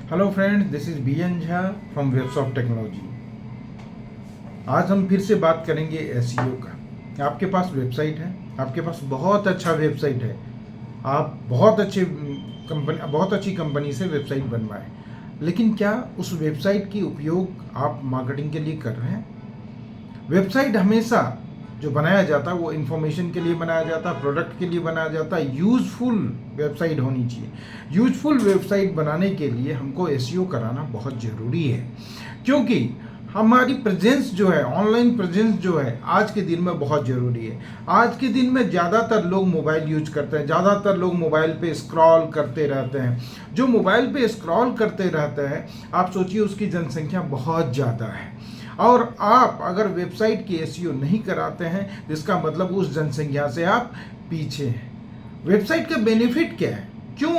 Hello friends, this is BN Jha from Websoft technology. आज हम फिर से बात करेंगे एसईओ का। आपके पास वेबसाइट है, आपके पास बहुत अच्छा वेबसाइट है, आप बहुत अच्छी कंपनी से वेबसाइट बनवाएं, लेकिन क्या उस वेबसाइट की उपयोग आप मार्केटिंग के लिए कर रहे हैं? वेबसाइट हमेशा जो बनाया जाता है वो इन्फॉर्मेशन के लिए बनाया जाता है, प्रोडक्ट के लिए बनाया जाता है। यूजफुल वेबसाइट होनी चाहिए। यूजफुल वेबसाइट बनाने के लिए हमको एसईओ कराना बहुत ज़रूरी है, क्योंकि हमारी प्रेजेंस जो है, ऑनलाइन प्रेजेंस जो है, आज के दिन में बहुत ज़रूरी है। आज के दिन में ज़्यादातर लोग मोबाइल यूज करते हैं, ज़्यादातर लोग मोबाइल पे स्क्रॉल करते रहते हैं। जो मोबाइल पे स्क्रॉल करते रहते हैं, आप सोचिए उसकी जनसंख्या बहुत ज़्यादा है, और आप अगर वेबसाइट की एसईओ नहीं कराते हैं, जिसका मतलब उस जनसंख्या से आप पीछे हैं। वेबसाइट का बेनिफिट क्या है? क्यों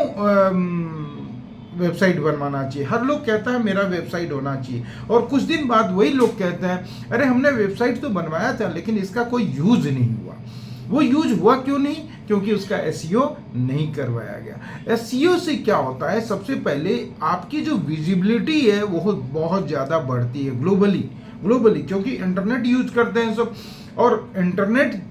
वेबसाइट बनवाना चाहिए? हर लोग कहता है मेरा वेबसाइट होना चाहिए, और कुछ दिन बाद वही लोग कहते हैं अरे हमने वेबसाइट तो बनवाया था लेकिन इसका कोई यूज नहीं हुआ। वो यूज हुआ क्यों नहीं? क्योंकि उसका एसईओ नहीं करवाया गया। एसईओ से क्या होता है? सबसे पहले आपकी जो विजिबिलिटी है वो बहुत ज़्यादा बढ़ती है ग्लोबली, क्योंकि इंटरनेट यूज करते हैं सब, और इंटरनेट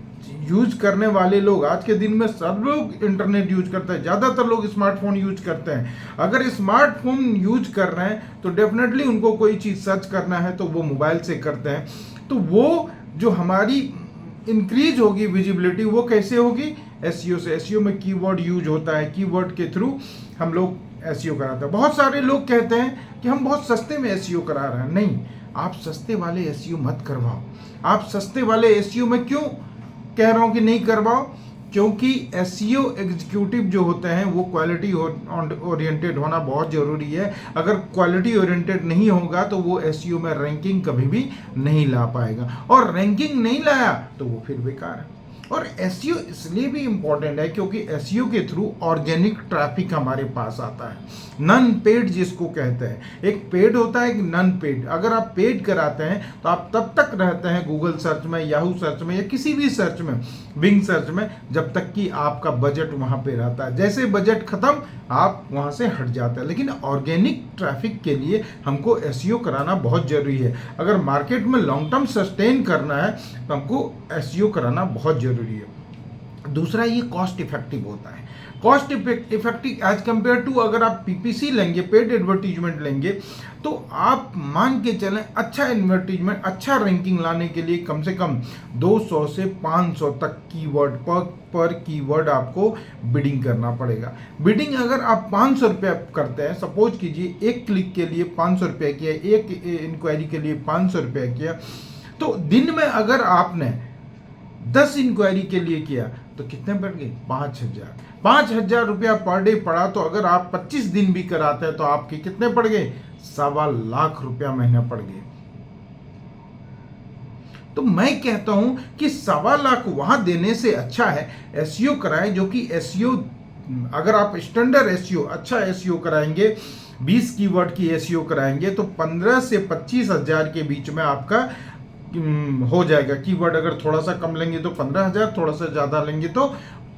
यूज करने वाले लोग आज के दिन में सब लोग इंटरनेट यूज करते हैं। ज़्यादातर लोग स्मार्टफोन यूज करते हैं। अगर स्मार्टफोन यूज कर रहे हैं तो डेफिनेटली उनको कोई चीज़ सर्च करना है तो वो मोबाइल से करते हैं। तो वो जो हमारी इंक्रीज होगी विजिबिलिटी, वो कैसे होगी? एसईओ से। एसईओ में कीवर्ड यूज होता है, कीवर्ड के थ्रू हम लोग एसईओ कराते हैं। बहुत सारे लोग कहते हैं कि हम बहुत सस्ते में एसईओ करा रहे हैं। नहीं, आप सस्ते वाले एसईओ मत करवाओ। आप सस्ते वाले एसईओ में क्यों कह रहा हूं कि नहीं करवाओ? क्योंकि एसईओ एग्जीक्यूटिव जो होते हैं वो क्वालिटी ओरिएंटेड होना बहुत ज़रूरी है। अगर क्वालिटी ओरिएंटेड नहीं होगा तो वो एसईओ में रैंकिंग कभी भी नहीं ला पाएगा, और रैंकिंग नहीं लाया तो वो फिर बेकार है। और एसईओ इसलिए भी इम्पोर्टेंट है क्योंकि एसईओ के थ्रू ऑर्गेनिक ट्रैफिक हमारे पास आता है। नन पेड जिसको कहते हैं, एक पेड होता है, एक नन पेड। अगर आप पेड कराते हैं तो आप तब तक रहते हैं गूगल सर्च में, याहू सर्च में, या किसी भी सर्च में, बिंग सर्च में, जब तक कि आपका बजट वहाँ पे रहता है। जैसे बजट खत्म, आप वहाँ से हट जाते हैं। लेकिन ऑर्गेनिक ट्रैफिक के लिए हमको एसईओ कराना बहुत ज़रूरी है। अगर मार्केट में लॉन्ग टर्म सस्टेन करना है तो हमको एसईओ कराना बहुत ज़रूरी है। दूसरा, ये कॉस्ट इफेक्टिव होता है। Cost effective as compare to अगर आप पीपीसी लेंगे, पेड एडवर्टीजमेंट लेंगे, तो आप मान के चलें अच्छा एडवर्टीजमेंट, अच्छा रैंकिंग लाने के लिए कम से कम 200 से 500 तक कीवर्ड पर कीवर्ड आपको बिडिंग करना पड़ेगा। बिडिंग अगर आप 500 रुपये करते हैं, सपोज कीजिए एक क्लिक के लिए 500 रुपये किया, एक इंक्वायरी के लिए 500 रुपये किया, तो दिन में अगर आपने 10 इंक्वायरी के लिए किया तो कितने बढ़ गए? 5,000 रुपया पर डे पड़ा। तो अगर आप 25 दिन भी कराते हैं तो आपके कितने पड़ गए? 2.25 रुपया महीना पड़ गए। तो मैं कहता हूं कि 2.25 वहां देने से अच्छा है एसईओ कराएं, जो कि एसईओ, अगर आप स्टैंडर्ड एसईओ, अच्छा एसईओ कराएंगे, 20 कीवर्ड की एसईओ कराएंगे, तो 15 से 25,000 के बीच में आपका हो जाएगा। कीवर्ड अगर थोड़ा सा कम लेंगे तो 15,000, थोड़ा सा ज़्यादा लेंगे तो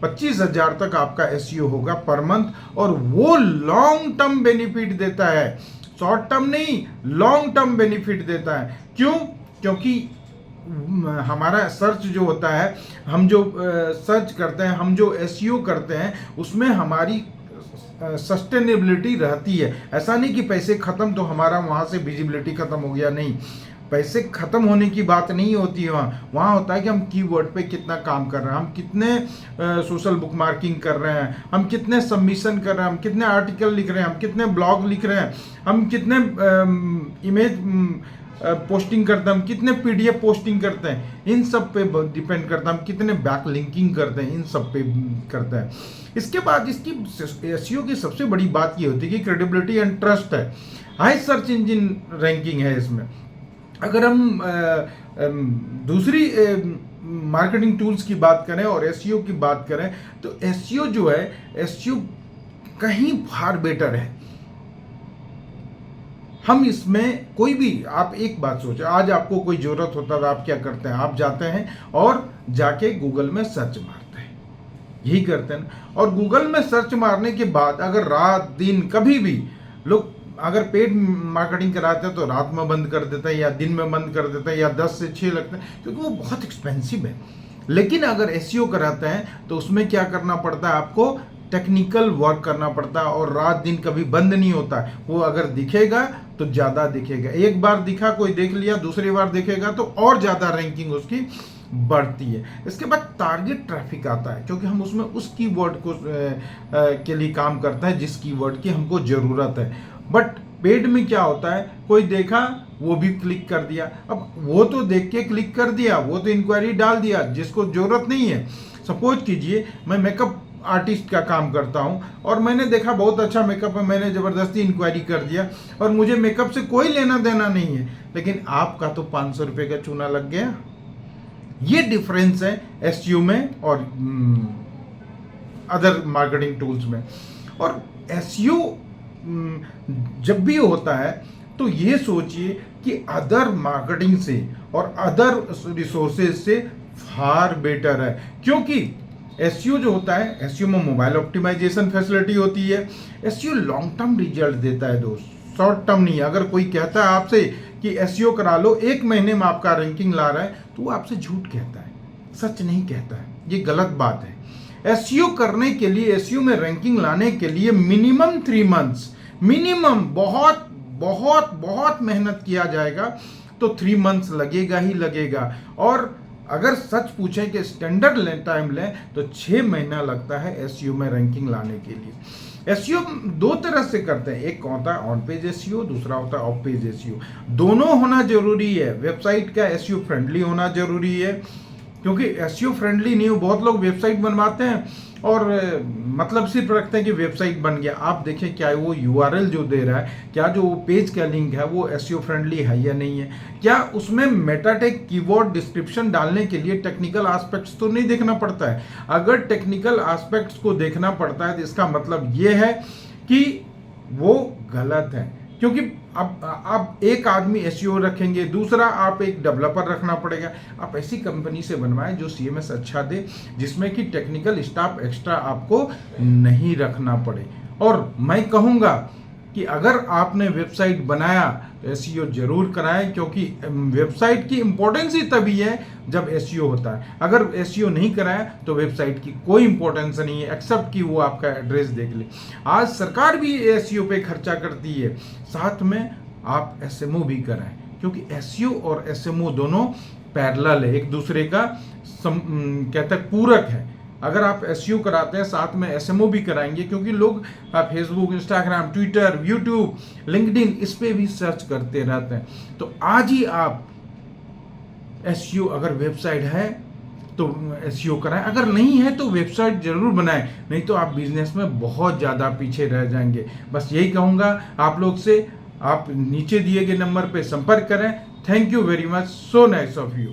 25,000 तक आपका एसईओ होगा पर मंथ, और वो लॉन्ग टर्म बेनिफिट देता है, शॉर्ट टर्म नहीं, लॉन्ग टर्म बेनिफिट देता है। क्यों? क्योंकि हमारा सर्च जो होता है, हम जो सर्च करते हैं, हम जो एसईओ करते हैं, उसमें हमारी सस्टेनेबिलिटी रहती है। ऐसा नहीं कि पैसे खत्म तो हमारा वहाँ से विजिबिलिटी खत्म हो गया, नहीं। पैसे खत्म होने की बात नहीं होती है। वहाँ होता है कि हम कीवर्ड पे कितना काम कर रहे हैं, हम कितने सोशल बुक मार्किंग कर रहे हैं, हम कितने सबमिशन कर रहे हैं, हम कितने आर्टिकल लिख रहे हैं, हम कितने ब्लॉग लिख रहे हैं, हम कितने इमेज पोस्टिंग करते हैं, हम कितने पीडीएफ पोस्टिंग करते हैं, इन सब पे डिपेंड करता है। हम कितने बैक लिंकिंग करते हैं, इन सब पे करते हैं। इसके बाद इसकी एसईओ की सबसे बड़ी बात ये होती है कि क्रेडिबिलिटी एंड ट्रस्ट है। हाई सर्च इंजन रैंकिंग है इसमें। अगर हम दूसरी मार्केटिंग टूल्स की बात करें और एसईओ की बात करें, तो एसईओ जो है, एसईओ कहीं फार बेटर है। हम इसमें कोई भी, आप एक बात सोचें, आज आपको कोई ज़रूरत होता है आप क्या करते हैं? आप जाते हैं और जाके गूगल में सर्च मारते हैं, यही करते हैं। और गूगल में सर्च मारने के बाद अगर रात दिन कभी भी लोग अगर पेड मार्केटिंग कराते हैं तो रात में बंद कर देता है या दिन में बंद कर देता है या 10 से 6 लगता है, क्योंकि वो बहुत एक्सपेंसिव है। लेकिन अगर एसईओ कराते हैं तो उसमें क्या करना पड़ता है, आपको टेक्निकल वर्क करना पड़ता है और रात दिन कभी बंद नहीं होता है। वो अगर दिखेगा तो ज़्यादा दिखेगा, एक बार दिखा कोई देख लिया, दूसरी बार देखेगा तो और ज़्यादा रैंकिंग उसकी बढ़ती है। इसके बाद टारगेट ट्रैफिक आता है, क्योंकि हम उसमें उस कीवर्ड को के लिए काम करता है जिस कीवर्ड की हमको ज़रूरत है। बट पेड में क्या होता है, कोई देखा वो भी क्लिक कर दिया, अब वो तो देख के क्लिक कर दिया, वो तो इंक्वायरी डाल दिया जिसको ज़रूरत नहीं है। सपोज कीजिए मैं मेकअप आर्टिस्ट का काम करता हूं और मैंने देखा बहुत अच्छा मेकअप है, मैंने ज़बरदस्ती इंक्वायरी कर दिया और मुझे मेकअप से कोई लेना देना नहीं है, लेकिन आपका तो 500 रुपये का चूना लग गया। ये डिफरेंस है एसईओ में और अदर मार्केटिंग टूल्स में। और एसईओ जब भी होता है तो ये सोचिए कि अदर मार्केटिंग से और अदर रिसोर्सेज से फार बेटर है, क्योंकि एसईओ जो होता है, एसईओ में मोबाइल ऑप्टिमाइजेशन फैसिलिटी होती है। एसईओ लॉन्ग टर्म रिजल्ट देता है दोस्त, शॉर्ट टर्म नहीं। अगर कोई कहता है आपसे कि एसईओ करा लो, 1 महीने में आपका रैंकिंग ला रहा है, तो वो आपसे झूठ कहता है, सच नहीं कहता है, ये गलत बात है। एसईओ करने के लिए, एसईओ में रैंकिंग लाने के लिए मिनिमम 3 मंथ्स, मिनिमम बहुत बहुत बहुत मेहनत किया जाएगा, तो 3 मंथ्स लगेगा ही लगेगा। और अगर सच पूछें कि स्टैंडर्ड टाइम लें तो 6 महीना लगता है एसईओ में रैंकिंग लाने के लिए। एसईओ 2 तरह से करते हैं, एक होता है ऑन पेज एसईओ, दूसरा होता है ऑफ पेज एसईओ। दोनों होना जरूरी है। वेबसाइट का एसईओ फ्रेंडली होना जरूरी है, क्योंकि एसईओ फ्रेंडली नहीं हो, बहुत लोग वेबसाइट बनवाते हैं और मतलब सिर्फ रखते हैं कि वेबसाइट बन गया। आप देखें क्या वो यूआरएल जो दे रहा है, क्या जो पेज का लिंक है वो एसईओ फ्रेंडली है या नहीं है, क्या उसमें मेटा टैग कीवर्ड डिस्क्रिप्शन डालने के लिए टेक्निकल एस्पेक्ट्स तो नहीं देखना पड़ता है। अगर टेक्निकल एस्पेक्ट्स को देखना पड़ता है तो इसका मतलब ये है कि वो गलत है, क्योंकि अब आप एक आदमी एसईओ रखेंगे, दूसरा आप एक डेवलपर रखना पड़ेगा। आप ऐसी कंपनी से बनवाएं जो सीएमएस अच्छा दे, जिसमें कि टेक्निकल स्टाफ एक्स्ट्रा आपको नहीं रखना पड़े। और मैं कहूँगा कि अगर आपने वेबसाइट बनाया तो एसईओ जरूर कराएं, क्योंकि वेबसाइट की इंपॉर्टेंस ही तभी है जब एसईओ होता है। अगर एसईओ नहीं कराया तो वेबसाइट की कोई इंपॉर्टेंस नहीं है, एक्सेप्ट कि वो आपका एड्रेस देख ले। आज सरकार भी एसईओ पे खर्चा करती है, साथ में आप एसएमओ भी कराएं, क्योंकि एसईओ और एसएमओ दोनों पैरेलल है, एक दूसरे का कहते हैं पूरक है। अगर आप एसईओ कराते हैं साथ में एसएमओ भी कराएंगे, क्योंकि लोग Facebook, Instagram, Twitter, YouTube, LinkedIn इस पे भी सर्च करते रहते हैं। तो आज ही आप एसईओ, अगर वेबसाइट है तो एसईओ कराएं, अगर नहीं है तो वेबसाइट जरूर बनाएं, नहीं तो आप बिजनेस में बहुत ज़्यादा पीछे रह जाएंगे। बस यही कहूँगा आप लोग से, आप नीचे दिए गए नंबर पे संपर्क करें। Thank you very much, so nice of you.